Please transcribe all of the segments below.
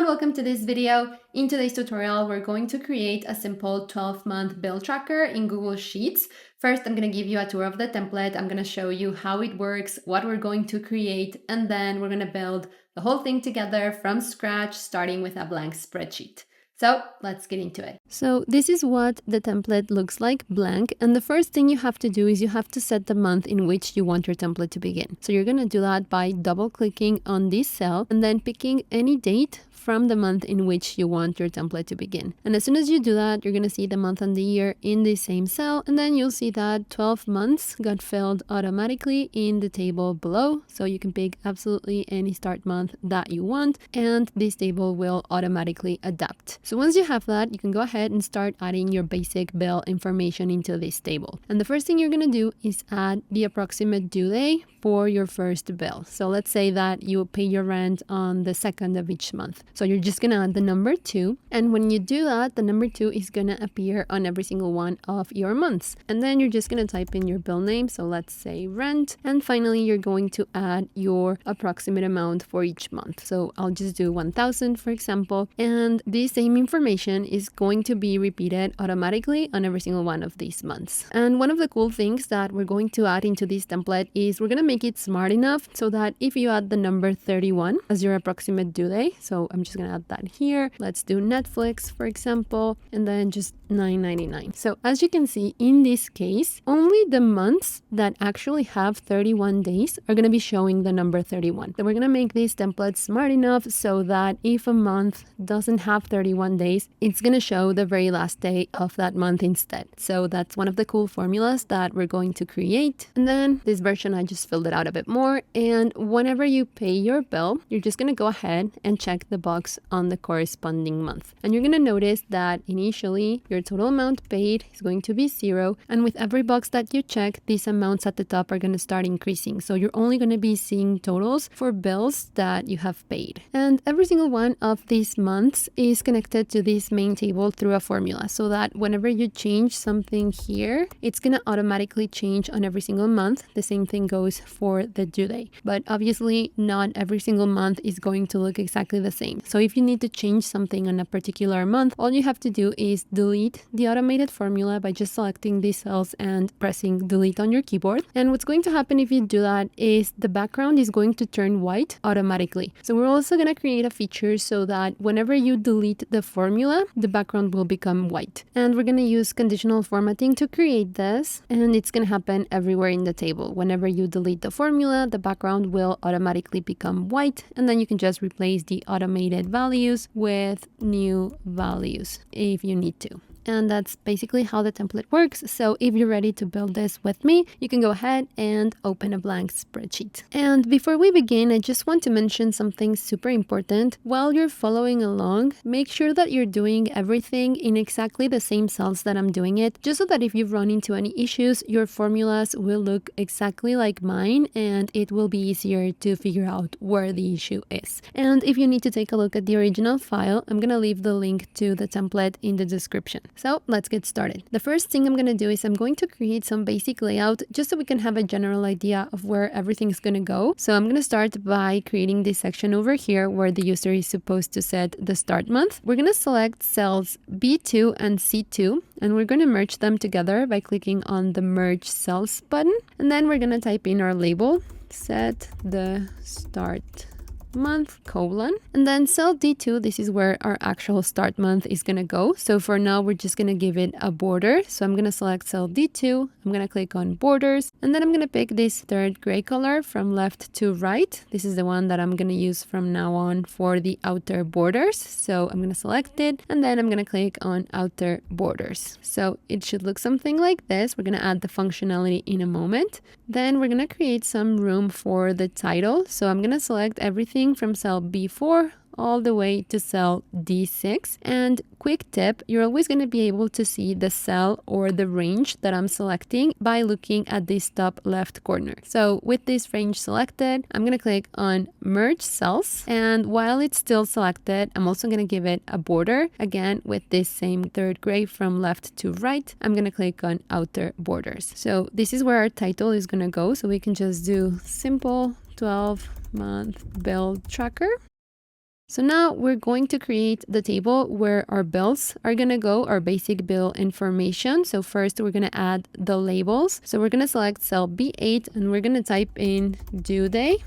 welcome to this video. In today's tutorial, we're going to create a simple 12-month bill tracker in Google Sheets. First, I'm going to give you a tour of the template. I'm going to show you how it works, what we're going to create, and then we're going to build the whole thing together from scratch, starting with a blank spreadsheet. So let's get into it. So this is what the template looks like, blank. And the first thing you have to do is you have to set the month in which you want your template to begin. So you're going to do that by double clicking on this cell and then picking any date from the month in which you want your template to begin. And as soon as you do that, you're going to see the month and the year in the same cell. And then you'll see that 12 months got filled automatically in the table below. So you can pick absolutely any start month that you want, and this table will automatically adapt. So once you have that, you can go ahead and start adding your basic bill information into this table. And the first thing you're going to do is add the approximate due date for your first bill. So let's say that you pay your rent on the 2nd of each month. So you're just going to add the number 2. And when you do that, the number 2 is going to appear on every single one of your months. And then you're just going to type in your bill name. So let's say rent. And finally, you're going to add your approximate amount for each month. So I'll just do 1,000, for example. And this same information is going to be repeated automatically on every single one of these months. And one of the cool things that we're going to add into this template is we're going to make it smart enough so that if you add the number 31 as your approximate due date, so I'm just going to add that here. Let's do Netflix, for example, and then just $9.99. So as you can see, in this case, only the months that actually have 31 days are going to be showing the number 31. So we're going to make this template smart enough so that if a month doesn't have 31 days, it's going to show the very last day of that month instead. So that's one of the cool formulas that we're going to create. And then this version, I just filled it out a bit more. And whenever you pay your bill, you're just going to go ahead and check the box on the corresponding month. And you're going to notice that initially your total amount paid is going to be 0. And with every box that you check, these amounts at the top are going to start increasing. So you're only going to be seeing totals for bills that you have paid. And every single one of these months is connected to this main table through a formula, so that whenever you change something here, it's going to automatically change on every single month. The same thing goes for the due date. But obviously, not every single month is going to look exactly the same. So if you need to change something on a particular month, all you have to do is delete the automated formula by just selecting these cells and pressing delete on your keyboard. And what's going to happen if you do that is the background is going to turn white automatically. So we're also going to create a feature so that whenever you delete the formula, the background will become white. And we're going to use conditional formatting to create this. And it's going to happen everywhere in the table. Whenever you delete the formula, the background will automatically become white. And then you can just replace the automated values with new values if you need to. And that's basically how the template works. So if you're ready to build this with me, you can go ahead and open a blank spreadsheet. And before we begin, I just want to mention something super important. While you're following along, make sure that you're doing everything in exactly the same cells that I'm doing it, just so that if you run into any issues, your formulas will look exactly like mine and it will be easier to figure out where the issue is. And if you need to take a look at the original file, I'm going to leave the link to the template in the description. So let's get started. The first thing I'm going to do is I'm going to create some basic layout just so we can have a general idea of where everything's going to go. So I'm going to start by creating this section over here where the user is supposed to set the start month. We're going to select cells B2 and C2, and we're going to merge them together by clicking on the merge cells button. And then we're going to type in our label, set the start month, colon, and then cell D2, this is where our actual start month is going to go. So for now, we're just going to give it a border. So I'm going to select cell D2. I'm going to click on borders, and then I'm going to pick this third gray color from left to right. This is the one that I'm going to use from now on for the outer borders. So I'm going to select it, and then I'm going to click on outer borders. So it should look something like this. We're going to add the functionality in a moment. Then we're going to create some room for the title. So I'm going to select everything from cell B4 all the way to cell D6. And quick tip, you're always going to be able to see the cell or the range that I'm selecting by looking at this top left corner. So with this range selected, I'm going to click on merge cells. And while it's still selected, I'm also going to give it a border. Again, with this same third gray from left to right, I'm going to click on outer borders. So this is where our title is going to go. So we can just do simple 12-month bill tracker. So now we're going to create the table where our bills are going to go, our basic bill information. So first we're going to add the labels. So we're going to select cell B8 and we're going to type in due day.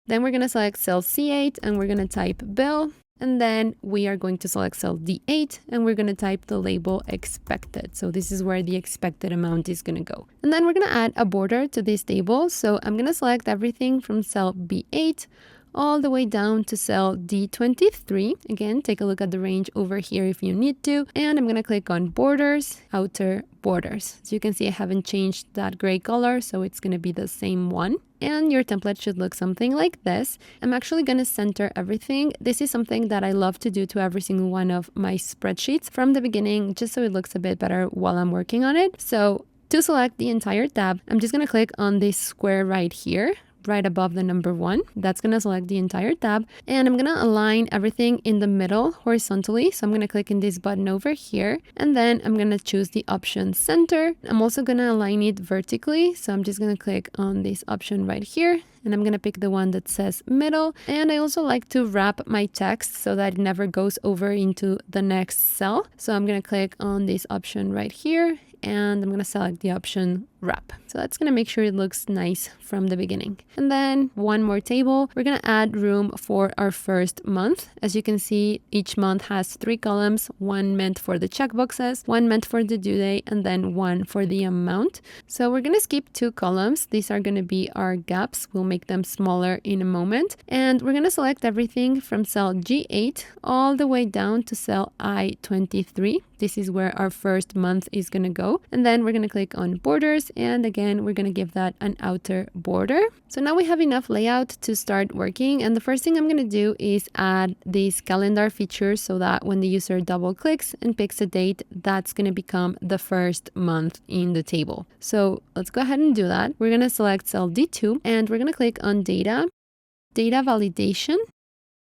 Then we're going to select cell C8 and we're going to type bill. And then we are going to select cell D8 and we're going to type the label expected. So this is where the expected amount is going to go. And then we're going to add a border to this table. So I'm going to select everything from cell B8 all the way down to cell D23. Again, take a look at the range over here if you need to. And I'm going to click on borders, outer borders. So you can see I haven't changed that gray color, so it's going to be the same one. And your template should look something like this. I'm actually going to center everything. This is something that I love to do to every single one of my spreadsheets from the beginning, just so it looks a bit better while I'm working on it. So to select the entire tab, I'm just going to click on this square right here, right above the number 1. That's going to select the entire tab, and I'm going to align everything in the middle horizontally. So I'm going to click in this button over here, and then I'm going to choose the option center. I'm also going to align it vertically. So I'm just going to click on this option right here, and I'm going to pick the one that says middle. And I also like to wrap my text so that it never goes over into the next cell. So I'm going to click on this option right here, and I'm going to select the option wrap. So that's going to make sure it looks nice from the beginning. And then one more table. We're going to add room for our first month. As you can see, each month has 3 columns, one meant for the checkboxes, one meant for the due date, and then one for the amount. So we're going to skip 2 columns. These are going to be our gaps. We'll make them smaller in a moment. And we're going to select everything from cell G8 all the way down to cell I23. This is where our first month is going to go. And then we're going to click on borders. And again, we're going to give that an outer border. So now we have enough layout to start working. And the first thing I'm going to do is add this calendar feature so that when the user double clicks and picks a date, that's going to become the first month in the table. So let's go ahead and do that. We're going to select cell D2 and we're going to click on data validation.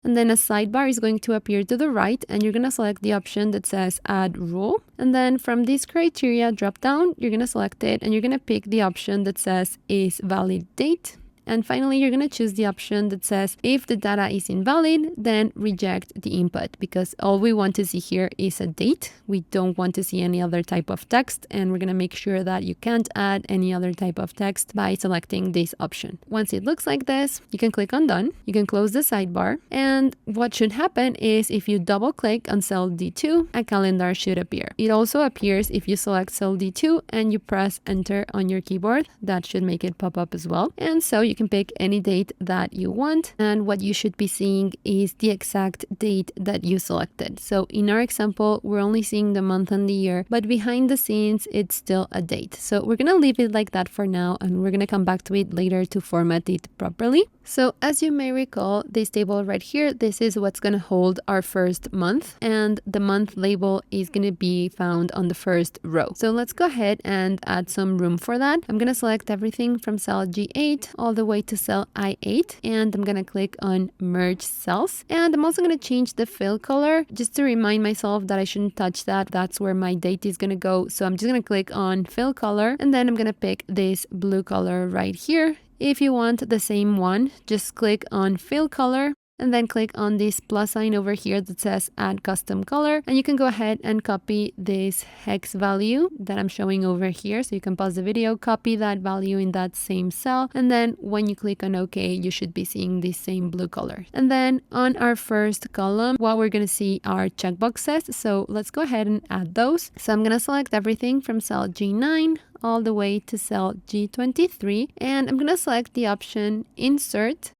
And then a sidebar is going to appear to the right, and you're going to select the option that says add rule. And then from this criteria drop down, you're going to select it and you're going to pick the option that says is valid date. And finally, you're going to choose the option that says if the data is invalid, then reject the input, because all we want to see here is a date. We don't want to see any other type of text, and we're going to make sure that you can't add any other type of text by selecting this option. Once it looks like this, you can click on done. You can close the sidebar, and what should happen is if you double click on cell D2, a calendar should appear. It also appears if you select cell D2 and you press enter on your keyboard. That should make it pop up as well. And so you can pick any date that you want, and what you should be seeing is the exact date that you selected. So in our example, we're only seeing the month and the year, but behind the scenes, it's still a date. So we're gonna leave it like that for now, and we're gonna come back to it later to format it properly. So as you may recall, this table right here, this is what's gonna hold our first month, and the month label is gonna be found on the first row. So let's go ahead and add some room for that. I'm gonna select everything from cell G8 all the way to cell I8, and I'm gonna click on merge cells. And I'm also gonna change the fill color just to remind myself that I shouldn't touch that. That's where my date is gonna go. So I'm just gonna click on fill color, and then I'm gonna pick this blue color right here. If you want the same one, just click on fill color and then click on this plus sign over here that says add custom color, and you can go ahead and copy this hex value that I'm showing over here. So you can pause the video, copy that value in that same cell, and then when you click on OK, you should be seeing this same blue color. And then on our first column, what we're going to see are checkboxes. So let's go ahead and add those. So I'm going to select everything from cell G9 all the way to cell G23, and I'm going to select the option insert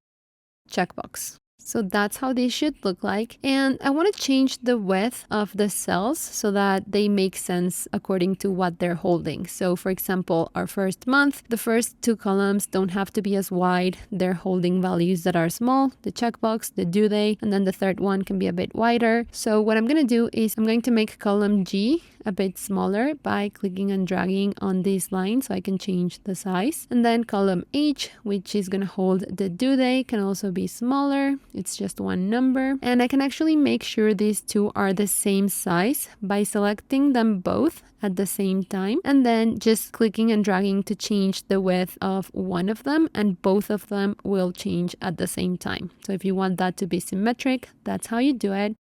checkbox. So that's how they should look like. And I want to change the width of the cells so that they make sense according to what they're holding. So for example, our first month, the first 2 columns don't have to be as wide. They're holding values that are small, the checkbox, the due date, and then the third one can be a bit wider. So what I'm going to do is I'm going to make column G a bit smaller by clicking and dragging on this line so I can change the size. And then column H, which is going to hold the due date, can also be smaller. It's just one number. And I can actually make sure these two are the same size by selecting them both at the same time and then just clicking and dragging to change the width of one of them, and both of them will change at the same time. So if you want that to be symmetric, that's how you do it.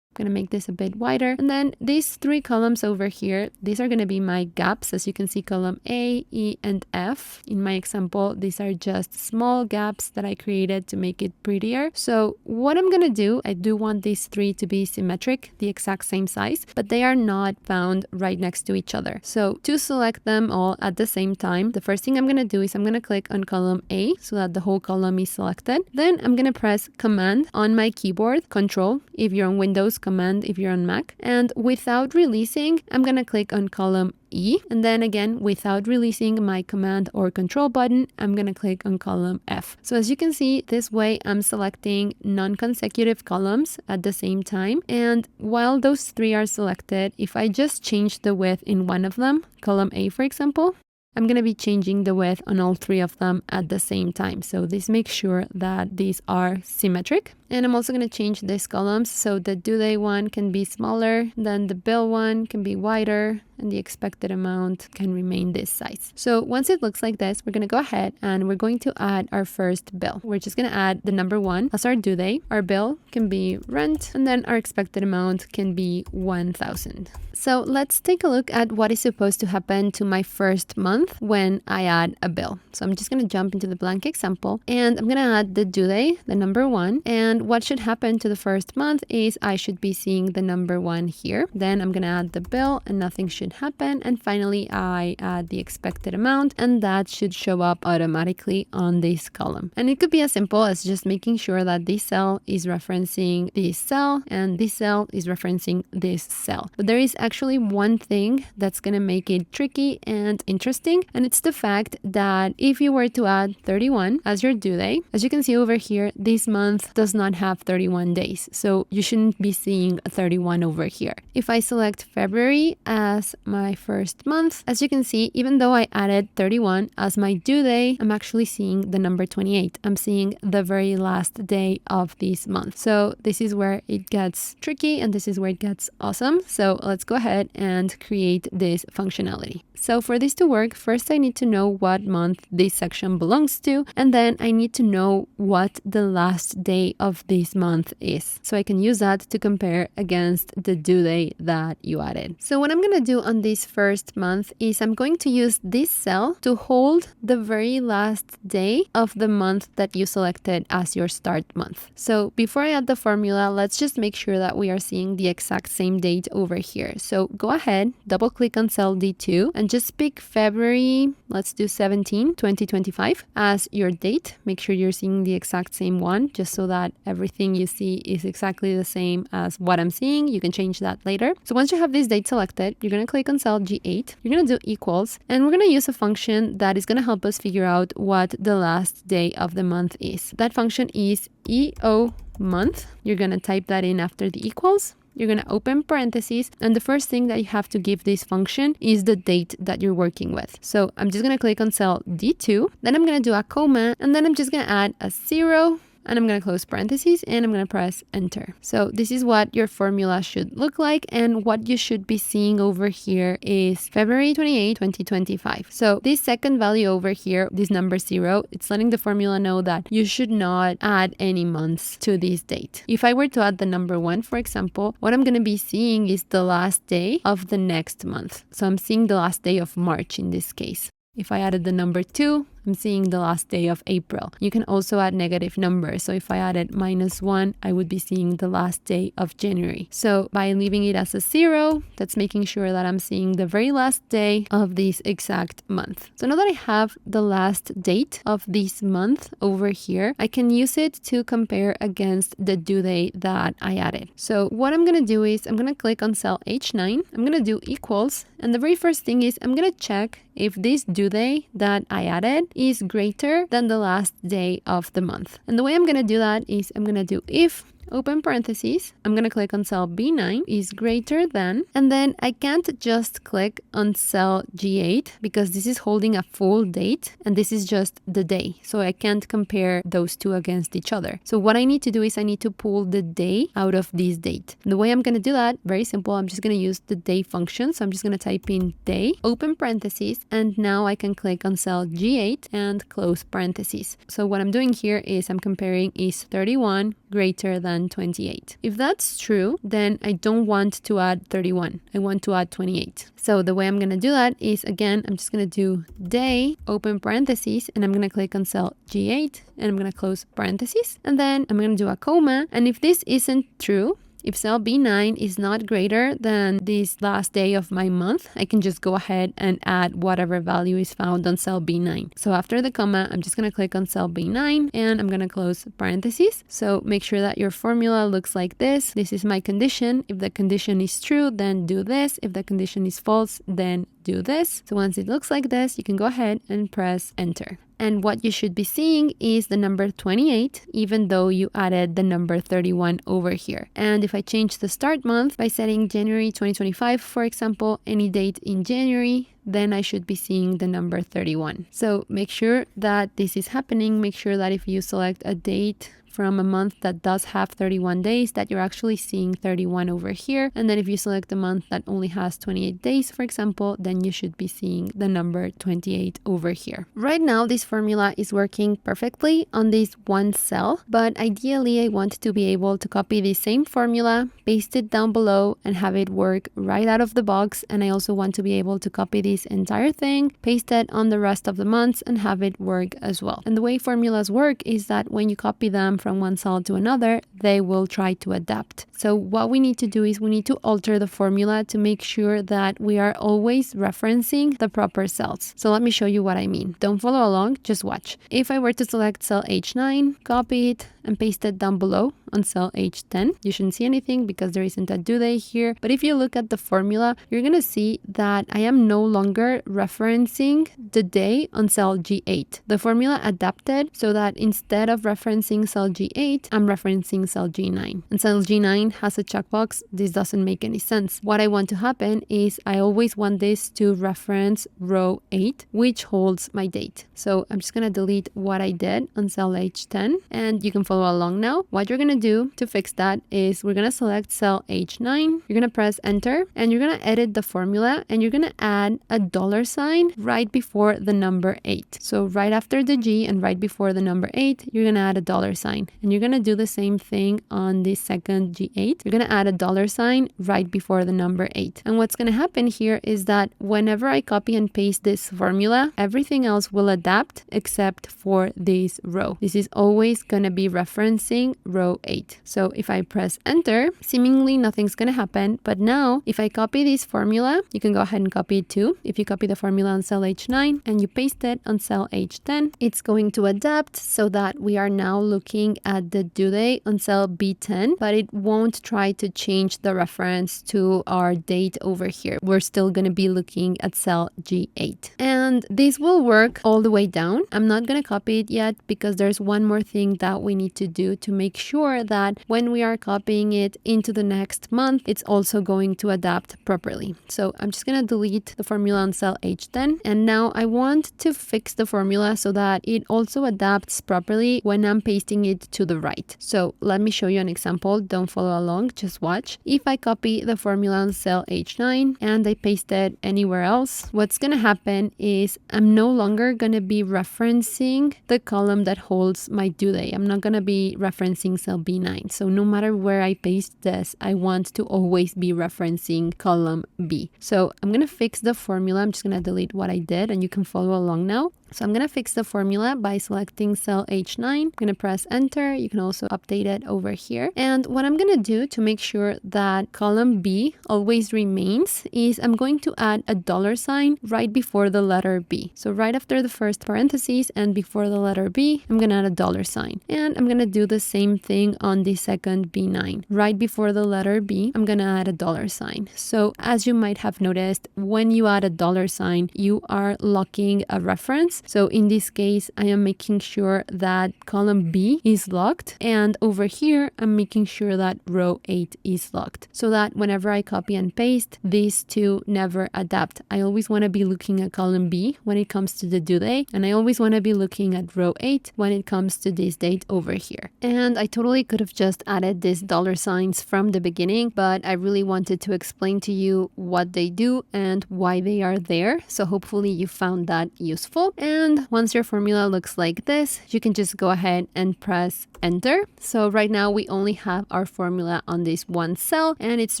I'm going to make this a bit wider. And then these three columns over here, these are going to be my gaps. As you can see, column A, E, and F. In my example, these are just small gaps that I created to make it prettier. So what I'm going to do, I do want these three to be symmetric, the exact same size, but they are not found right next to each other. So to select them all at the same time, the first thing I'm going to do is I'm going to click on column A so that the whole column is selected. Then I'm going to press Command on my keyboard, Control if you're on Windows, Command if you're on Mac, and without releasing, I'm gonna click on column E, and then again, without releasing my Command or Control button, I'm gonna click on column F. So as you can see, this way I'm selecting non-consecutive columns at the same time, and while those three are selected, if I just change the width in one of them, column A for example, I'm going to be changing the width on all three of them at the same time. So this makes sure that these are symmetric. And I'm also going to change these columns so the due date one can be smaller, then the bill one can be wider, and the expected amount can remain this size. So once it looks like this, we're going to go ahead and we're going to add our first bill. We're just going to add the number 1 as our due date. Our bill can be rent, and then our expected amount can be 1,000. So let's take a look at what is supposed to happen to my first month when I add a bill. So I'm just going to jump into the blank example, and I'm going to add the due date, the number 1, and what should happen to the first month is I should be seeing the number 1 here. Then I'm going to add the bill and nothing should happen. And finally, I add the expected amount, and that should show up automatically on this column. And it could be as simple as just making sure that this cell is referencing this cell and this cell is referencing this cell. But there is actually one thing that's going to make it tricky and interesting, and it's the fact that if you were to add 31 as your due date, as you can see over here, this month does not have 31 days, so you shouldn't be seeing a 31 over here. If I select February as my first month, as you can see, even though I added 31 as my due date, I'm actually seeing the number 28. I'm seeing the very last day of this month. So this is where it gets tricky, and this is where it gets awesome. So let's go ahead and create this functionality. So for this to work, first I need to know what month this section belongs to, and then I need to know what the last day of this month is. So I can use that to compare against the due date that you added. So what I'm going to do on this first month is I'm going to use this cell to hold the very last day of the month that you selected as your start month. So before I add the formula, let's just make sure that we are seeing the exact same date over here. So go ahead, double click on cell D2 and just pick February, let's do 17, 2025 as your date. Make sure you're seeing the exact same one, just so that everything you see is exactly the same as what I'm seeing. You can change that later. So once you have this date selected, you're going to click on cell G8. You're going to do equals, and we're going to use a function that is going to help us figure out what the last day of the month is. That function is EO month. You're going to type that in after the equals. You're going to open parentheses, and the first thing that you have to give this function is the date that you're working with. So I'm just going to click on cell D2, then I'm going to do a comma, and then I'm just going to add a 0, and I'm going to close parentheses, and I'm going to press enter. So this is what your formula should look like, and what you should be seeing over here is February 28, 2025. So this second value over here, this number 0, it's letting the formula know that you should not add any months to this date. If I were to add the number 1, for example, what I'm going to be seeing is the last day of the next month. So I'm seeing the last day of March in this case. If I added the number 2, I'm seeing the last day of April. You can also add negative numbers. So if I added -1, I would be seeing the last day of January. So by leaving it as a 0, that's making sure that I'm seeing the very last day of this exact month. So now that I have the last date of this month over here, I can use it to compare against the due date that I added. So what I'm going to do is I'm going to click on cell H9. I'm going to do equals. And the very first thing is I'm going to check if this due date that I added is greater than the last day of the month. And the way I'm going to do that is I'm going to do if open parentheses. I'm going to click on cell B9 is greater than, and then I can't just click on cell G8 because this is holding a full date and this is just the day. So I can't compare those two against each other. So what I need to do is I need to pull the day out of this date. And the way I'm going to do that, very simple. I'm just going to use the day function. So I'm just going to type in day, open parentheses, and now I can click on cell G8 and close parentheses. So what I'm doing here is I'm comparing is 31 greater than 28. If that's true, then I don't want to add 31. I want to add 28. So the way I'm going to do that is, again, I'm just going to do day, open parentheses, and I'm going to click on cell G8 and I'm going to close parentheses. And then I'm going to do a comma. And if this isn't true, if cell B9 is not greater than this last day of my month, I can just go ahead and add whatever value is found on cell B9. So after the comma, I'm just going to click on cell B9 and I'm going to close parentheses. So make sure that your formula looks like this. This is my condition. If the condition is true, then do this. If the condition is false, then do this. So once it looks like this, you can go ahead and press enter. And what you should be seeing is the number 28, even though you added the number 31 over here. And if I change the start month by setting January 2025, for example, any date in January, then I should be seeing the number 31. So make sure that this is happening. Make sure that if you select a date from a month that does have 31 days, that you're actually seeing 31 over here. And then if you select a month that only has 28 days, for example, then you should be seeing the number 28 over here. Right now, this formula is working perfectly on this one cell, but ideally I want to be able to copy the same formula, paste it down below and have it work right out of the box. And I also want to be able to copy this entire thing, paste it on the rest of the months and have it work as well. And the way formulas work is that when you copy them from one cell to another, they will try to adapt. So what we need to do is we need to alter the formula to make sure that we are always referencing the proper cells. So let me show you what I mean. Don't follow along, just watch. If I were to select cell H9, copy it and paste it down below on cell H10, you shouldn't see anything because there isn't a due date here. But if you look at the formula, you're going to see that I am no longer referencing the day on cell G8. The formula adapted so that instead of referencing cell G8, I'm referencing cell G9. And cell G9 has a checkbox. This doesn't make any sense. What I want to happen is I always want this to reference row 8, which holds my date. So I'm just going to delete what I did on cell H10 and you can follow along now. What you're going to do to fix that is we're going to select cell H9. You're going to press enter and you're going to edit the formula and you're going to add a $sign right before the number 8. So right after the G and right before the number 8, you're going to add a $sign. And you're going to do the same thing on the second G8. You're going to add a $sign right before the number 8. And what's going to happen here is that whenever I copy and paste this formula, everything else will adapt except for this row. This is always going to be referencing row 8. So if I press enter, seemingly nothing's going to happen. But now if I copy this formula, you can go ahead and copy it too. If you copy the formula on cell H9 and you paste it on cell H10, it's going to adapt so that we are now looking at the due date on cell B10, but it won't try to change the reference to our date over here. We're still going to be looking at cell G8. And this will work all the way down. I'm not going to copy it yet because there's one more thing that we need to do to make sure that when we are copying it into the next month, it's also going to adapt properly. So I'm just going to delete the formula on cell H10. And now I want to fix the formula so that it also adapts properly when I'm pasting it to the right. So let me show you an example. Don't follow along, just watch. If I copy the formula on cell H9 and I paste it anywhere else, what's going to happen is I'm no longer going to be referencing the column that holds my due date. I'm not going to be referencing cell B9. So no matter where I paste this, I want to always be referencing column B. So I'm going to fix the formula. I'm just going to delete what I did and you can follow along now. So I'm going to fix the formula by selecting cell H9. I'm going to press enter. You can also update it over here. And what I'm going to do to make sure that column B always remains is I'm going to add a $sign right before the letter B. So right after the first parentheses and before the letter B, I'm going to add a $sign. And I'm going to do the same thing on the second B9. Right before the letter B, I'm going to add a $sign. So as you might have noticed, when you add a $sign, you are locking a reference elements. So in this case, I am making sure that column B is locked, and over here, I'm making sure that row 8 is locked, so that whenever I copy and paste, these two never adapt. I always want to be looking at column B when it comes to the due date, and I always want to be looking at row 8 when it comes to this date over here. And I totally could have just added these dollar signs from the beginning, but I really wanted to explain to you what they do and why they are there. So hopefully you found that useful. And once your formula looks like this, you can just go ahead and press enter. So right now we only have our formula on this one cell, and it's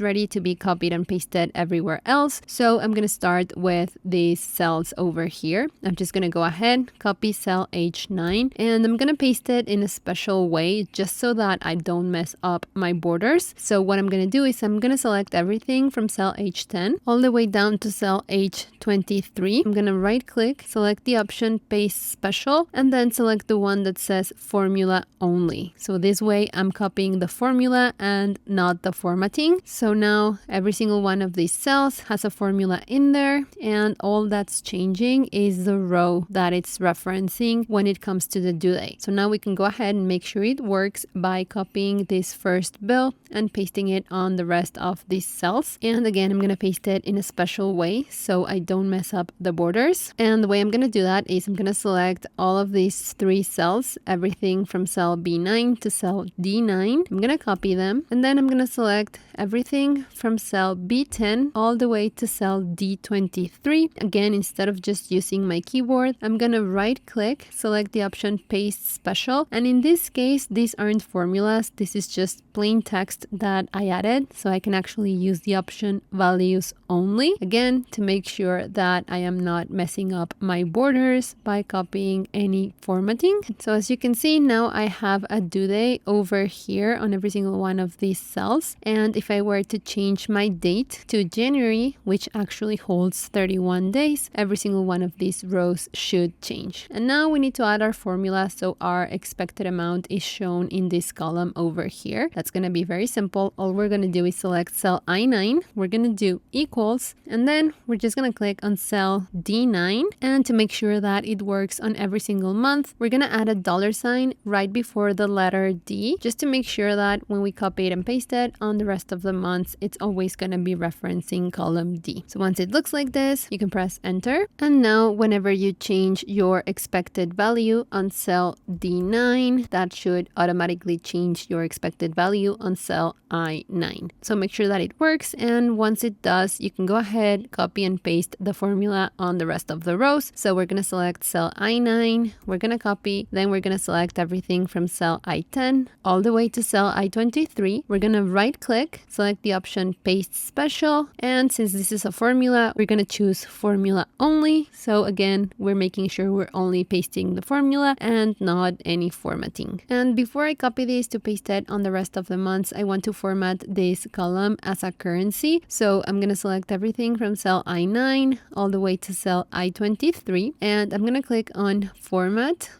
ready to be copied and pasted everywhere else. So I'm going to start with these cells over here. I'm just going to go ahead, copy cell H9, and I'm going to paste it in a special way just so that I don't mess up my borders. So what I'm going to do is I'm going to select everything from cell H10 all the way down to cell H23. I'm going to right click, select the option paste special, and then select the one that says formula only. So this way I'm copying the formula and not the formatting. So now every single one of these cells has a formula in there, and all that's changing is the row that it's referencing when it comes to the due date. So now we can go ahead and make sure it works by copying this first bill and pasting it on the rest of these cells. And again, I'm going to paste it in a special way so I don't mess up the borders. And the way I'm going to do that is I'm going to select all of these 3 cells, everything from cell B9 to cell D9. I'm going to copy them, and then I'm going to select everything from cell B10 all the way to cell D23. Again, instead of just using my keyboard, I'm going to right click, select the option paste special. And in this case, these aren't formulas. This is just plain text that I added. So I can actually use the option values only, again, to make sure that I am not messing up my borders by copying any formatting. So as you can see, now I have a due date over here on every single one of these cells. And if I were to change my date to January, which actually holds 31 days, every single one of these rows should change. And now we need to add our formula so our expected amount is shown in this column over here. That's going to be very simple. All we're going to do is select cell I9. We're going to do equals, and then we're just going to click on cell D9. And to make sure that it works on every single month, we're going to add a dollar sign right before the letter D, just to make sure that when we copy it and paste it on the rest of the months, it's always going to be referencing column D. So once it looks like this, you can press enter. And now whenever you change your expected value on cell D9, that should automatically change your expected value on cell I9. So make sure that it works, and once it does, you can go ahead, copy and paste the formula on the rest of the rows. So we're going to select cell I9, we're going to copy, then we're going to select everything from cell I10 all the way to cell I23. We're going to right click, select the option paste special, and since this is a formula, we're going to choose formula only. So again, we're making sure we're only pasting the formula and not any formatting. And before I copy this to paste it on the rest of the months, I want to format this column as a currency. So I'm going to select everything from cell I9 all the way to cell I23, and I'm going to click on format,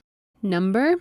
number,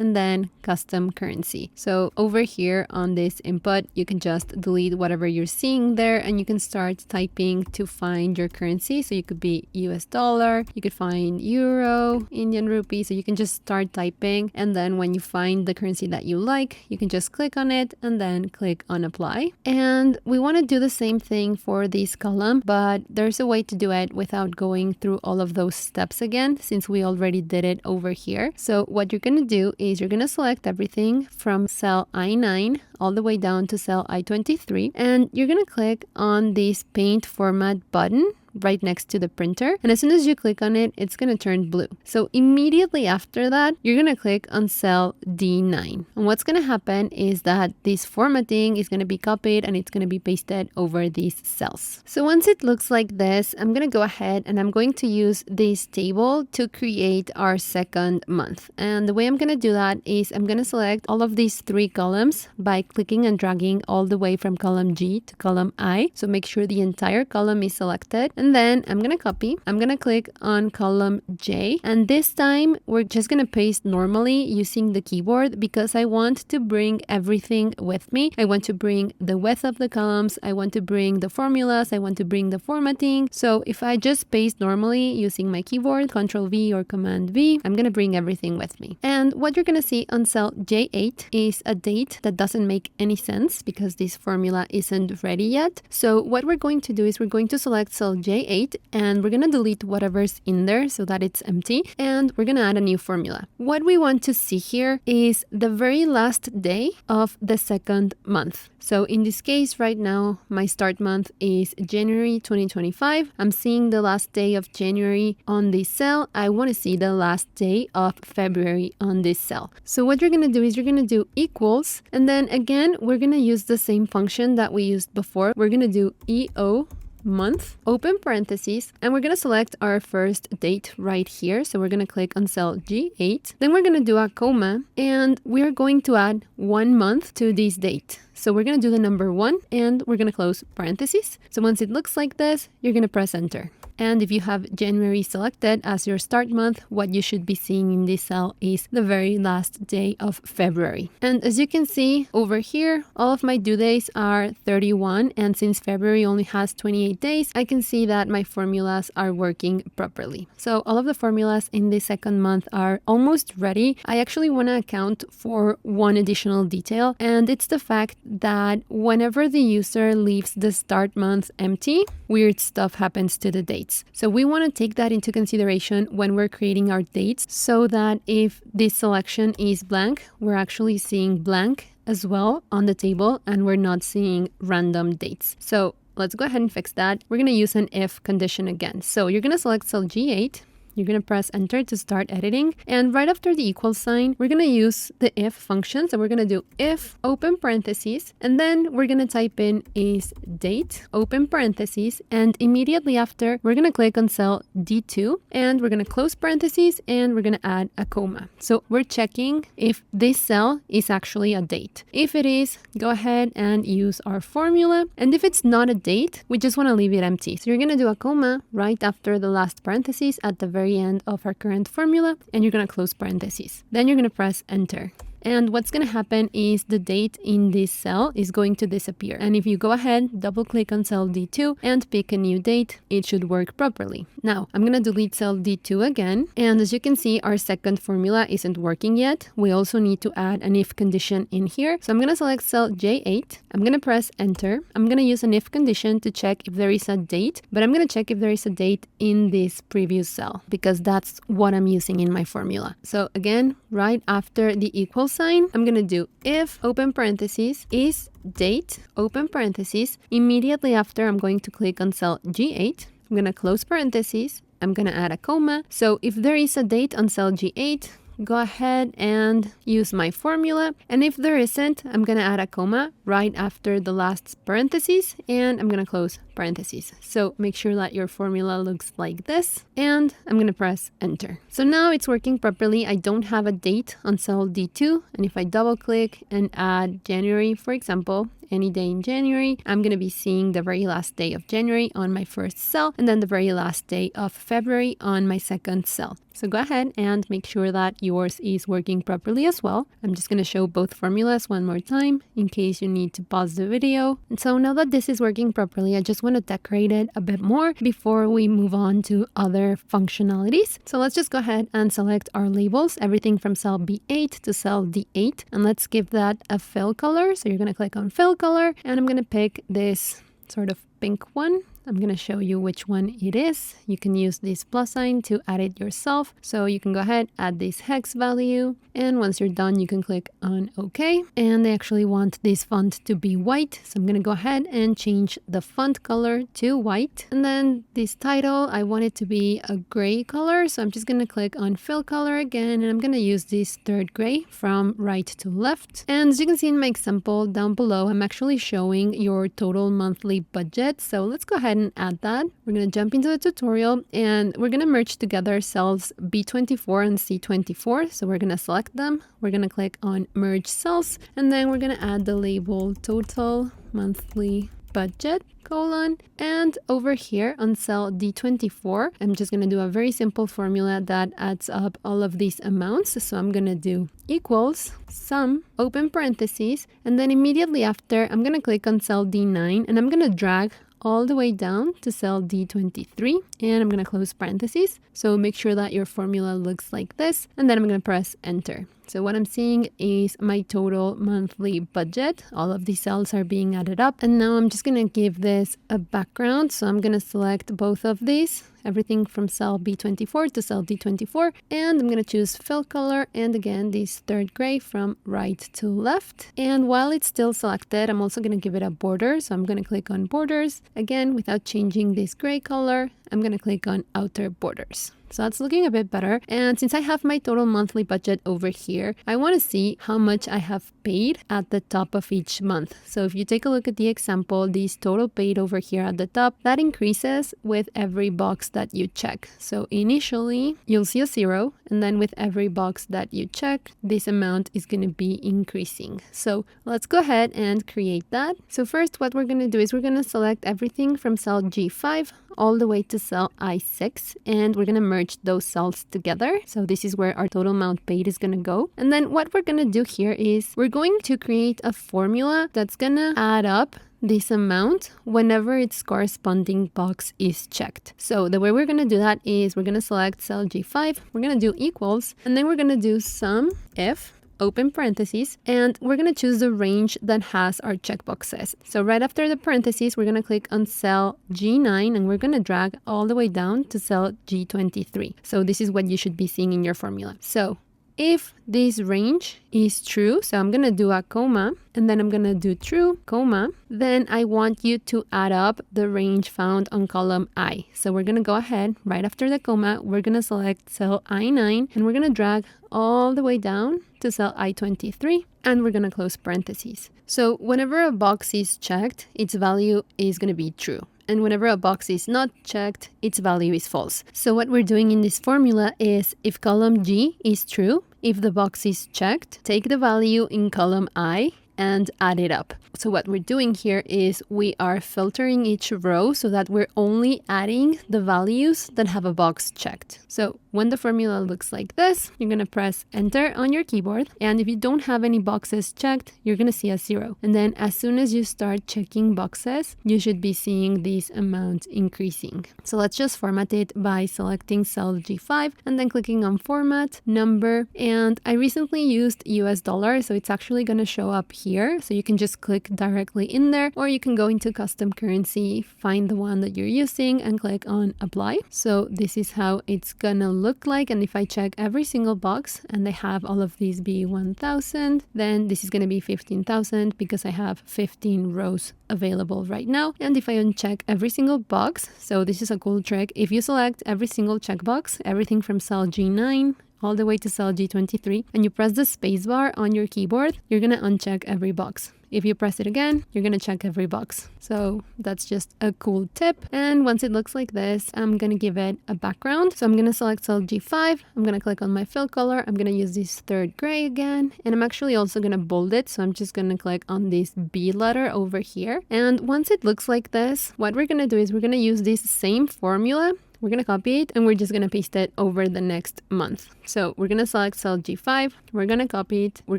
and then custom currency. So over here on this input, you can just delete whatever you're seeing there, and you can start typing to find your currency. So you could be US dollar, you could find euro, Indian rupee. So you can just start typing, and then when you find the currency that you like, you can just click on it and then click on apply. And we want to do the same thing for this column, but there's a way to do it without going through all of those steps again, since we already did it over here. So what you're going to do is you're going to select everything from cell I9 all the way down to cell I23, and you're going to click on this paint format button right next to the printer, and as soon as you click on it, it's going to turn blue. So immediately after that, you're going to click on cell D9, and what's going to happen is that this formatting is going to be copied and it's going to be pasted over these cells. So once it looks like this, I'm going to go ahead and I'm going to use this table to create our second month. And the way I'm going to do that is I'm going to select all of these 3 columns by clicking and dragging all the way from column G to column I. So make sure the entire column is selected, and And then I'm going to copy. I'm going to click on column J. And this time we're just going to paste normally using the keyboard because I want to bring everything with me. I want to bring the width of the columns. I want to bring the formulas. I want to bring the formatting. So if I just paste normally using my keyboard, Control V or Command V, I'm going to bring everything with me. And what you're going to see on cell J8 is a date that doesn't make any sense because this formula isn't ready yet. So what we're going to do is we're going to select cell J8 and we're going to delete whatever's in there so that it's empty. And we're going to add a new formula. What we want to see here is the very last day of the second month. So in this case right now, my start month is January 2025. I'm seeing the last day of January on this cell. I want to see the last day of February on this cell. So what you're going to do is you're going to do equals. And then again, we're going to use the same function that we used before. We're going to do EO month, open parentheses, and we're going to select our first date right here. So we're going to click on cell G8. Then we're going to do a comma and we're going to add 1 month to this date. So we're going to do the number 1 and we're going to close parentheses. So once it looks like this, you're going to press enter. And if you have January selected as your start month, what you should be seeing in this cell is the very last day of February. And as you can see over here, all of my due days are 31. And since February only has 28 days, I can see that my formulas are working properly. So all of the formulas in the second month are almost ready. I actually want to account for one additional detail, and it's the fact that whenever the user leaves the start month empty, weird stuff happens to the dates. So we want to take that into consideration when we're creating our dates so that if this selection is blank, we're actually seeing blank as well on the table and we're not seeing random dates. So let's go ahead and fix that. We're going to use an if condition again. So you're going to select cell G8. You're going to press enter to start editing. And right after the equal sign, we're going to use the if function. So we're going to do if, open parentheses, and then we're going to type in is date, open parentheses, and immediately after, we're going to click on cell D2, and we're going to close parentheses, and we're going to add a comma. So we're checking if this cell is actually a date. If it is, go ahead and use our formula. And if it's not a date, we just want to leave it empty. So you're going to do a comma right after the last parentheses at the very end of our current formula, and you're going to close parentheses. Then you're going to press enter. And what's going to happen is the date in this cell is going to disappear. And if you go ahead, double click on cell D2 and pick a new date, it should work properly. Now, I'm going to delete cell D2 again. And as you can see, our second formula isn't working yet. We also need to add an if condition in here. So I'm going to select cell J8. I'm going to press enter. I'm going to use an if condition to check if there is a date, but I'm going to check if there is a date in this previous cell because that's what I'm using in my formula. So again, right after the equal sign, I'm going to do if, open parentheses, is date, open parentheses. Immediately after, I'm going to click on cell G8. I'm going to close parentheses. I'm going to add a comma. So if there is a date on cell G8, go ahead and use my formula. And if there isn't, I'm going to add a comma right after the last parentheses, and I'm going to close parentheses. So make sure that your formula looks like this, and I'm going to press enter. So now it's working properly. I don't have a date on cell D2. And if I double click and add January, for example, any day in January, I'm going to be seeing the very last day of January on my first cell, and then the very last day of February on my second cell. So go ahead and make sure that yours is working properly as well. I'm just going to show both formulas one more time in case you need to pause the video. And so now that this is working properly, I just want to decorate it a bit more before we move on to other functionalities. So let's just go ahead and select our labels, everything from cell B8 to cell D8, and let's give that a fill color. So you're going to click on fill color, and I'm going to pick this sort of pink one. I'm going to show you which one it is. You can use this plus sign to add it yourself. So you can go ahead, add this hex value. And once you're done, you can click on OK. And I actually want this font to be white. So I'm going to go ahead and change the font color to white. And then this title, I want it to be a gray color. So I'm just going to click on fill color again. And I'm going to use this third gray from right to left. And as you can see in my example down below, I'm actually showing your total monthly budget. So let's go ahead and add that. We're going to jump into the tutorial, and we're going to merge together cells B24 and C24. So we're going to select them. We're going to click on merge cells, and then we're going to add the label total monthly budget, colon, and over here on cell D24, I'm just going to do a very simple formula that adds up all of these amounts. So I'm going to do equals sum, open parentheses, and then immediately after, I'm going to click on cell D9 and I'm going to drag all the way down to cell D23 and I'm going to close parentheses. So make sure that your formula looks like this and then I'm going to press enter. So what I'm seeing is my total monthly budget. All of these cells are being added up. And now I'm just going to give this a background. So I'm going to select both of these, everything from cell B24 to cell D24. And I'm going to choose fill color. And again, this third gray from right to left. And while it's still selected, I'm also going to give it a border. So I'm going to click on borders. Again, without changing this gray color, I'm going to click on outer borders. So that's looking a bit better. And since I have my total monthly budget over here, I want to see how much I have paid at the top of each month. So if you take a look at the example, this total paid over here at the top, that increases with every box that you check. So initially, you'll see a 0. And then with every box that you check, this amount is going to be increasing. So let's go ahead and create that. So first, what we're going to do is we're going to select everything from cell G5 all the way to cell I6, and we're going to merge those cells together. So this is where our total amount paid is going to go. And then what we're going to do here is we're going to create a formula that's going to add up this amount whenever its corresponding box is checked. So the way we're going to do that is we're going to select cell G5, we're going to do equals, and then we're going to do sum if open parentheses, and we're going to choose the range that has our checkboxes. So right after the parentheses, we're going to click on cell G9 and we're going to drag all the way down to cell G23. So this is what you should be seeing in your formula. So if this range is true, so I'm going to do a comma and then I'm going to do true, comma, then I want you to add up the range found on column I. So we're going to go ahead, right after the comma, we're going to select cell I9 and we're going to drag all the way down to cell I23 and we're going to close parentheses. So whenever a box is checked, its value is going to be true. And whenever a box is not checked, its value is false. So what we're doing in this formula is if column G is true, if the box is checked, take the value in column I and add it up. So what we're doing here is we are filtering each row so that we're only adding the values that have a box checked. So when the formula looks like this, you're going to press enter on your keyboard. And if you don't have any boxes checked, you're going to see a 0. And then as soon as you start checking boxes, you should be seeing this amount increasing. So let's just format it by selecting cell G5 and then clicking on format, number. And I recently used US dollar, so it's actually going to show up here. So you can just click directly in there, or you can go into custom currency, find the one that you're using and click on apply. So this is how it's gonna look like. And if I check every single box and they have all of these be 1,000, then this is gonna be 15,000 because I have 15 rows available right now. And if I uncheck every single box, so this is a cool trick. If you select every single checkbox, everything from cell G9 all the way to cell G23, and you press the spacebar on your keyboard, you're going to uncheck every box. If you press it again, you're going to check every box. So that's just a cool tip. And once it looks like this, I'm going to give it a background. So I'm going to select cell G5. I'm going to click on my fill color. I'm going to use this third gray again. And I'm actually also going to bold it. So I'm just going to click on this B letter over here. And once it looks like this, what we're going to do is we're going to use this same formula. We're going to copy it and we're just going to paste it over the next month. So we're going to select cell G5, we're going to copy it, we're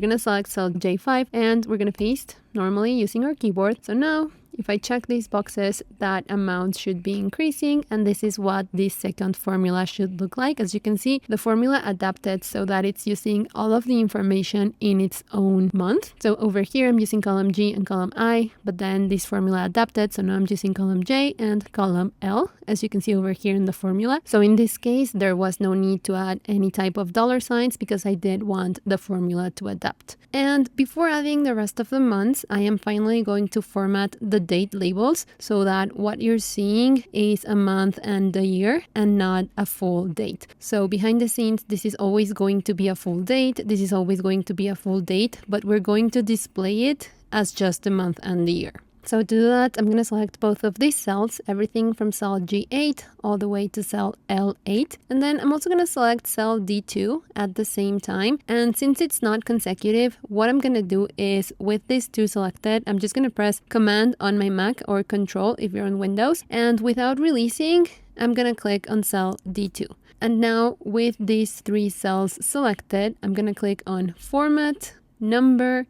going to select cell J5, and we're going to paste normally using our keyboard. So now if I check these boxes, that amount should be increasing, and this is what this second formula should look like. As you can see, the formula adapted so that it's using all of the information in its own month. So over here, I'm using column G and column I, but then this formula adapted, so now I'm using column J and column L, as you can see over here in the formula. So in this case, there was no need to add any type of dollar signs because I did want the formula to adapt. And before adding the rest of the months, I am finally going to format the date labels so that what you're seeing is a month and a year and not a full date. So behind the scenes, this is always going to be a full date. This is always going to be a full date, but we're going to display it as just the month and the year. So to do that, I'm going to select both of these cells, everything from cell G8 all the way to cell L8. And then I'm also going to select cell D2 at the same time. And since it's not consecutive, what I'm going to do is with these two selected, I'm just going to press Command on my Mac or Control if you're on Windows. And without releasing, I'm going to click on cell D2. And now with these three cells selected, I'm going to click on Format, Number,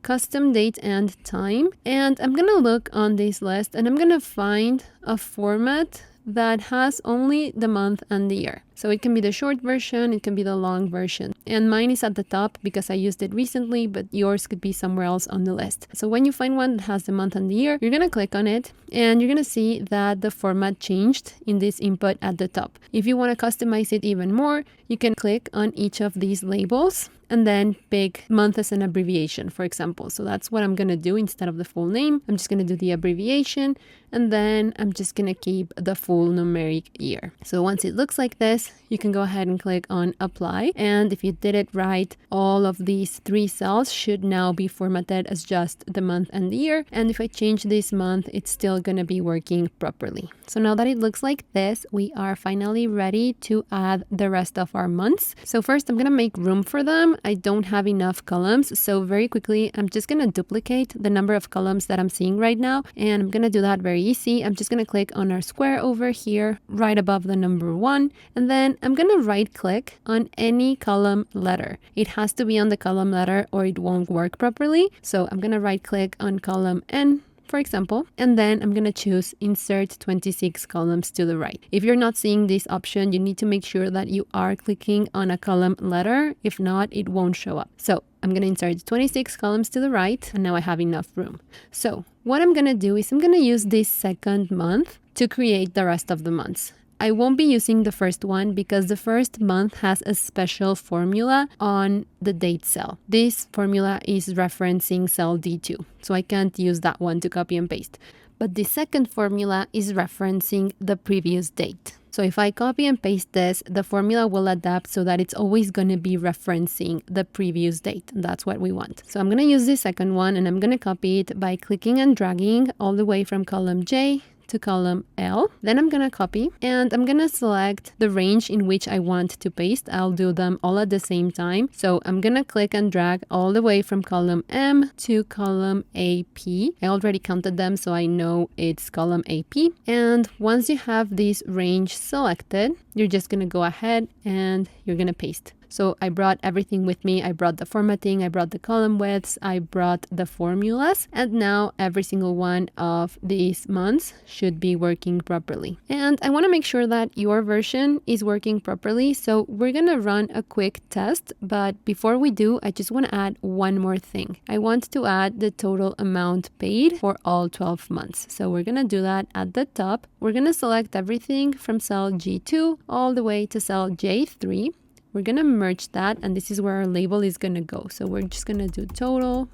Custom Date and Time. And I'm going to look on this list and I'm going to find a format that has only the month and the year. So it can be the short version, it can be the long version. And mine is at the top because I used it recently, but yours could be somewhere else on the list. So when you find one that has the month and the year, you're going to click on it and you're going to see that the format changed in this input at the top. If you want to customize it even more, you can click on each of these labels and then pick month as an abbreviation, for example. So that's what I'm going to do instead of the full name. I'm just going to do the abbreviation and then I'm just going to keep the full numeric year. So once it looks like this, you can go ahead and click on apply. And if you did it right, all of these three cells should now be formatted as just the month and the year. And if I change this month, it's still going to be working properly. So now that it looks like this, we are finally ready to add the rest of our months. So first I'm going to make room for them. I don't have enough columns. So very quickly, I'm just going to duplicate the number of columns that I'm seeing right now. And I'm going to do that very easy. I'm just going to click on our square over here, right above the number 1. And then I'm going to right click on any column letter. It has to be on the column letter or it won't work properly. So I'm going to right click on column N, for example, and then I'm going to choose insert 26 columns to the right. If you're not seeing this option, you need to make sure that you are clicking on a column letter. If not, it won't show up. So I'm going to insert 26 columns to the right, and now I have enough room. So what I'm going to do is I'm going to use this second month to create the rest of the months. I won't be using the first one because the first month has a special formula on the date cell. This formula is referencing cell D2, so I can't use that one to copy and paste. But the second formula is referencing the previous date. So if I copy and paste this, the formula will adapt so that it's always going to be referencing the previous date. And that's what we want. So I'm going to use the second one and I'm going to copy it by clicking and dragging all the way from column J to column L. Then I'm going to copy and I'm going to select the range in which I want to paste. I'll do them all at the same time. So I'm going to click and drag all the way from column M to column AP. I already counted them, so I know it's column AP. And once you have this range selected, you're just going to go ahead and you're going to paste. So I brought everything with me. I brought the formatting, I brought the column widths, I brought the formulas, and now every single one of these months should be working properly. And I want to make sure that your version is working properly. So we're going to run a quick test, but before we do, I just want to add one more thing. I want to add the total amount paid for all 12 months. So we're going to do that at the top. We're going to select everything from cell G2 all the way to cell J3. We're going to merge that, and this is where our label is going to go. So we're just going to do total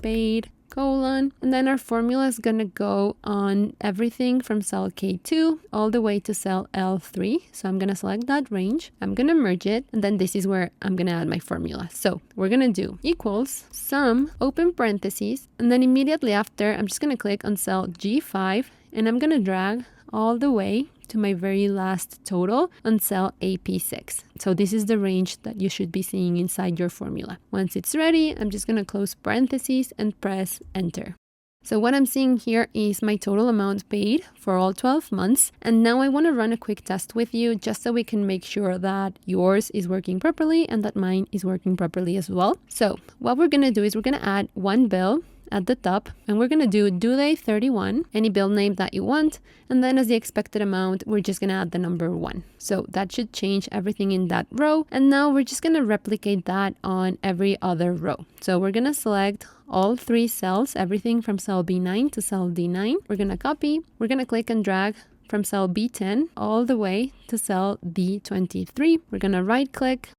paid colon, and then our formula is going to go on everything from cell K2 all the way to cell L3. So I'm going to select that range. I'm going to merge it, and then this is where I'm going to add my formula. So we're going to do equals sum, open parentheses, and then immediately after, I'm just going to click on cell G5, and I'm going to drag all the way to my very last total on cell AP6. So this is the range that you should be seeing inside your formula. Once it's ready, I'm just going to close parentheses and press enter. So what I'm seeing here is my total amount paid for all 12 months. And now I want to run a quick test with you just so we can make sure that yours is working properly and that mine is working properly as well. So what we're going to do is we're going to add one bill at the top, and we're going to do due date 31, any bill name that you want, and then as the expected amount, we're just going to add the number 1. So that should change everything in that row, and now we're just going to replicate that on every other row. So we're going to select all 3 cells, everything from cell B9 to cell D9. We're going to copy, we're going to click and drag from cell B10 all the way to cell D23. We're going to right click,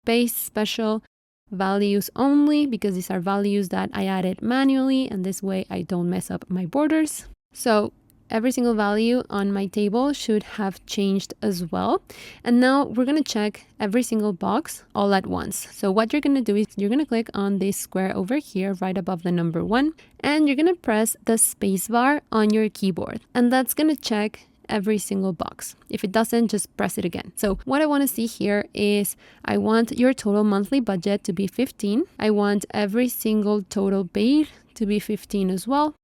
paste special, values only, because these are values that I added manually, and this way I don't mess up my borders. So every single value on my table should have changed as well. And now we're going to check every single box all at once. So what you're going to do is you're going to click on this square over here right above the number 1, and you're going to press the space bar on your keyboard. And that's going to check every single box. If it doesn't, just press it again. So what I want to see here is I want your total monthly budget to be 15. I want every single total paid to be 15 as well.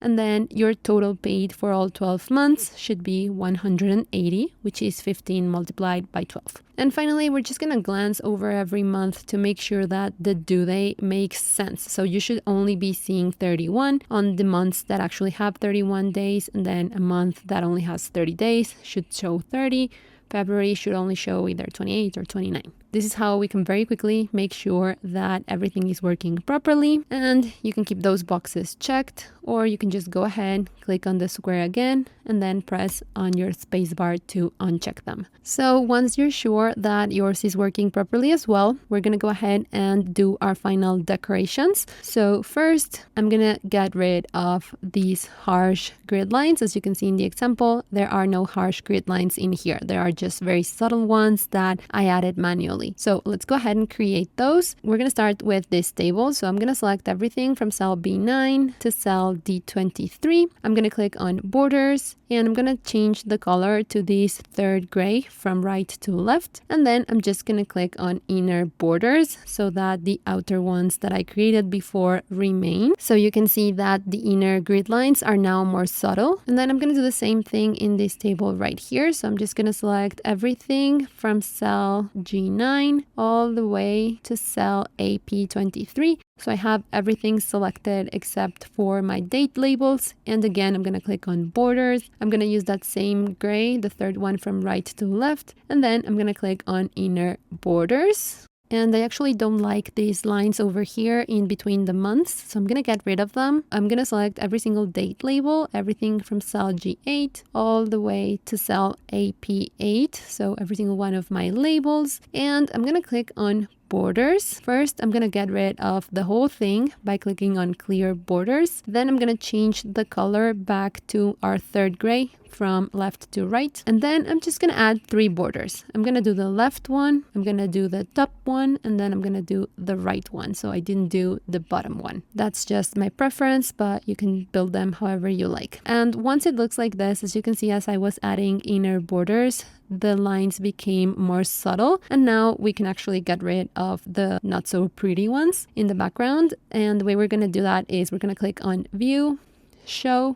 And then your total paid for all 12 months should be 180, which is 15 multiplied by 12. And finally, we're just going to glance over every month to make sure that the due date makes sense. So you should only be seeing 31 on the months that actually have 31 days, and then a month that only has 30 days should show 30. February should only show either 28 or 29. This is how we can very quickly make sure that everything is working properly, and you can keep those boxes checked, or you can just go ahead, click on the square again, and then press on your spacebar to uncheck them. So once you're sure that yours is working properly as well, we're going to go ahead and do our final decorations. So first, I'm going to get rid of these harsh grid lines. As you can see in the example, there are no harsh grid lines in here. There are just very subtle ones that I added manually. So let's go ahead and create those. We're going to start with this table. So I'm going to select everything from cell B9 to cell D23. I'm going to click on borders, and I'm going to change the color to this third gray from right to left. And then I'm just going to click on inner borders so that the outer ones that I created before remain. So you can see that the inner grid lines are now more subtle. And then I'm going to do the same thing in this table right here. So I'm just going to select everything from cell G9 all the way to cell AP23. So I have everything selected except for my date labels. And again, I'm going to click on borders. I'm going to use that same gray, the third one from right to left. And then I'm going to click on inner borders. And I actually don't like these lines over here in between the months, so I'm going to get rid of them. I'm going to select every single date label, everything from cell G8 all the way to cell AP8, so every single one of my labels. And I'm going to click on borders. First, I'm going to get rid of the whole thing by clicking on clear borders. Then I'm going to change the color back to our third gray from left to right. And then I'm just going to add 3 borders. I'm going to do the left one, I'm going to do the top one, and then I'm going to do the right one. So I didn't do the bottom one. That's just my preference, but you can build them however you like. And once it looks like this, as you can see, as I was adding inner borders, the lines became more subtle, and now we can actually get rid of the not so pretty ones in the background. And the way we're going to do that is we're going to click on view, show,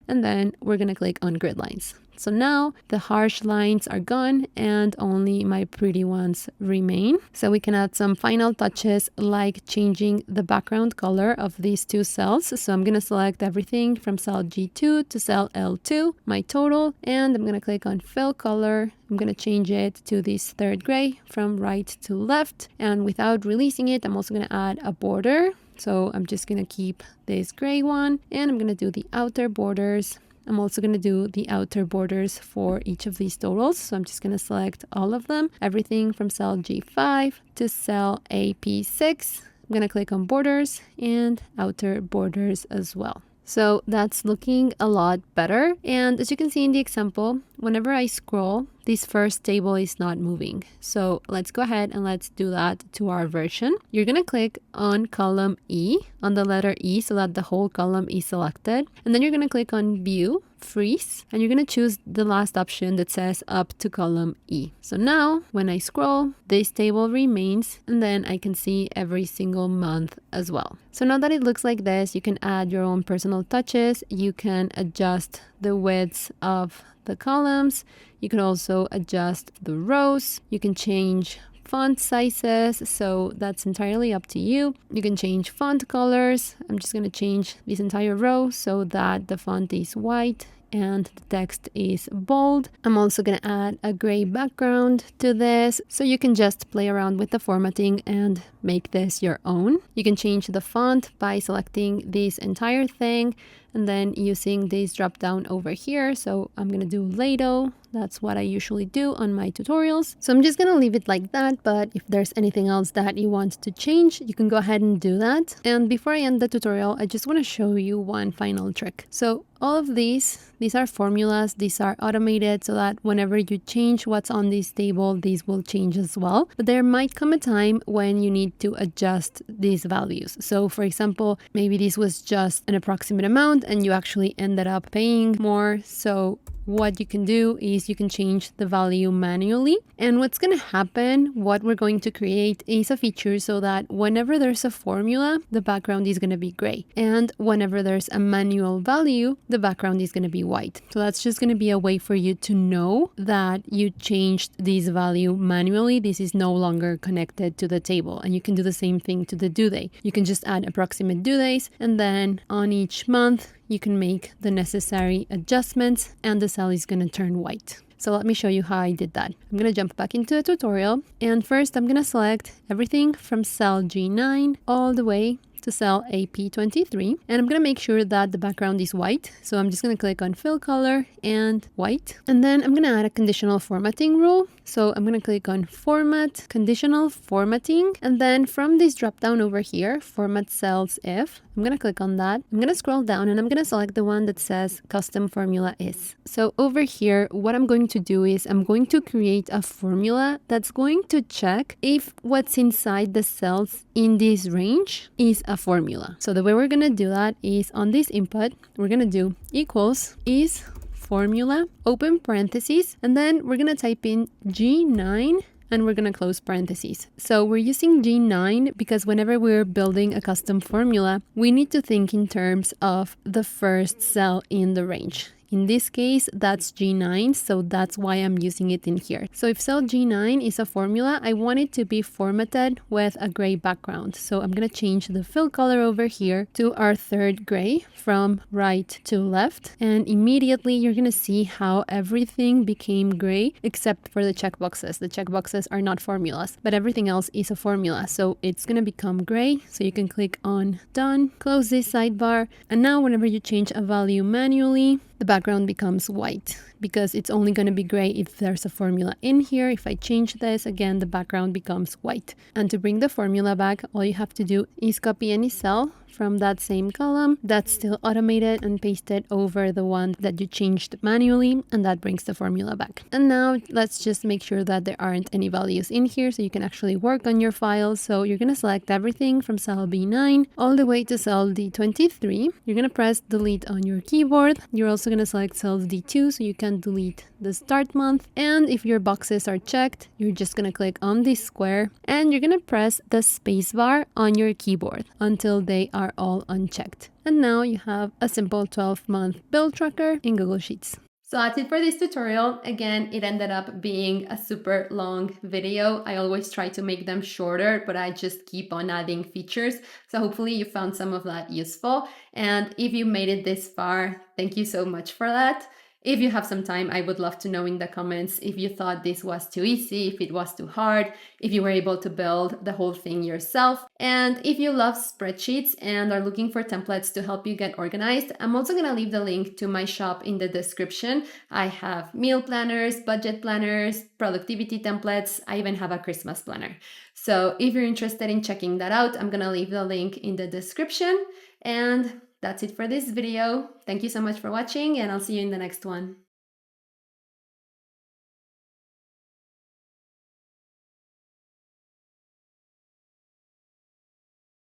and then we're going to click on grid lines. So now the harsh lines are gone and only my pretty ones remain. So we can add some final touches like changing the background color of these 2 cells. So I'm going to select everything from cell G2 to cell L2, my total, and I'm going to click on fill color. I'm going to change it to this third gray from right to left. And without releasing it, I'm also going to add a border. So I'm just going to keep this gray one, and I'm going to do the outer borders. I'm also going to do the outer borders for each of these totals. So I'm just going to select all of them, everything from cell G5 to cell AP6. I'm going to click on borders and outer borders as well. So that's looking a lot better. And as you can see in the example, whenever I scroll, this first table is not moving. So let's go ahead and let's do that to our version. You're going to click on column E, on the letter E, so that the whole column is selected. And then you're going to click on view, freeze, and you're going to choose the last option that says up to column E. So now when I scroll, this table remains, and then I can see every single month as well. So now that it looks like this, you can add your own personal touches. You can adjust the widths of the columns. You can also adjust the rows. You can change font sizes, so that's entirely up to you. You can change font colors. I'm just going to change this entire row so that the font is white and the text is bold. I'm also going to add a gray background to this, so you can just play around with the formatting and make this your own. You can change the font by selecting this entire thing and then using this drop down over here. So I'm going to do Lato. That's what I usually do on my tutorials. So I'm just going to leave it like that, but if there's anything else that you want to change, you can go ahead and do that. And before I end the tutorial, I just want to show you one final trick. So all of these are formulas, these are automated so that whenever you change what's on this table, these will change as well. But there might come a time when you need to adjust these values. So for example, maybe this was just an approximate amount and you actually ended up paying more. So what you can do is you can change the value manually. And what's going to happen, what we're going to create is a feature so that whenever there's a formula, the background is going to be gray. And whenever there's a manual value, the background is going to be white. So that's just going to be a way for you to know that you changed this value manually. This is no longer connected to the table. And you can do the same thing to the due date. You can just add approximate due days, and then on each month, you can make the necessary adjustments and the cell is going to turn white. So let me show you how I did that. I'm going to jump back into the tutorial, and first I'm going to select everything from cell G9 all the way to cell AP23, and I'm going to make sure that the background is white. So I'm just going to click on fill color and white, and then I'm going to add a conditional formatting rule. So I'm going to click on format, conditional formatting, and then from this drop down over here, format cells if, I'm going to click on that. I'm going to scroll down and I'm going to select the one that says custom formula is. So over here, what I'm going to do is I'm going to create a formula that's going to check if what's inside the cells in this range is a formula. So the way we're going to do that is on this input, we're going to do equals is formula, open parentheses, and then we're going to type in G9 and we're going to close parentheses. So we're using G9 because whenever we're building a custom formula, we need to think in terms of the first cell in the range. In this case, that's G9, so that's why I'm using it in here. So if cell G9 is a formula, I want it to be formatted with a gray background. So I'm going to change the fill color over here to our third gray from right to left. And immediately you're going to see how everything became gray except for the checkboxes. The checkboxes are not formulas, but everything else is a formula. So it's going to become gray. So you can click on done, close this sidebar. And now whenever you change a value manually, the background becomes white because it's only going to be gray if there's a formula in here. If I change this, again, the background becomes white. And to bring the formula back, all you have to do is copy any cell from that same column that's still automated and paste it over the one that you changed manually, and that brings the formula back. And now let's just make sure that there aren't any values in here so you can actually work on your file. So you're going to select everything from cell B9 all the way to cell D23. You're going to press delete on your keyboard. You're also going to select cell D2 so you can delete the start month. And if your boxes are checked, you're just going to click on this square and you're going to press the spacebar on your keyboard until they are all unchecked. And now you have a simple 12-month bill tracker in Google Sheets. So that's it for this tutorial. Again, it ended up being a super long video. I always try to make them shorter, but I just keep on adding features. So hopefully you found some of that useful. And if you made it this far, thank you so much for that. If you have some time, I would love to know in the comments if you thought this was too easy, if it was too hard, if you were able to build the whole thing yourself. And if you love spreadsheets and are looking for templates to help you get organized, I'm also going to leave the link to my shop in the description. I have meal planners, budget planners, productivity templates. I even have a Christmas planner. So if you're interested in checking that out, I'm going to leave the link in the description. And that's it for this video. Thank you so much for watching, and I'll see you in the next one.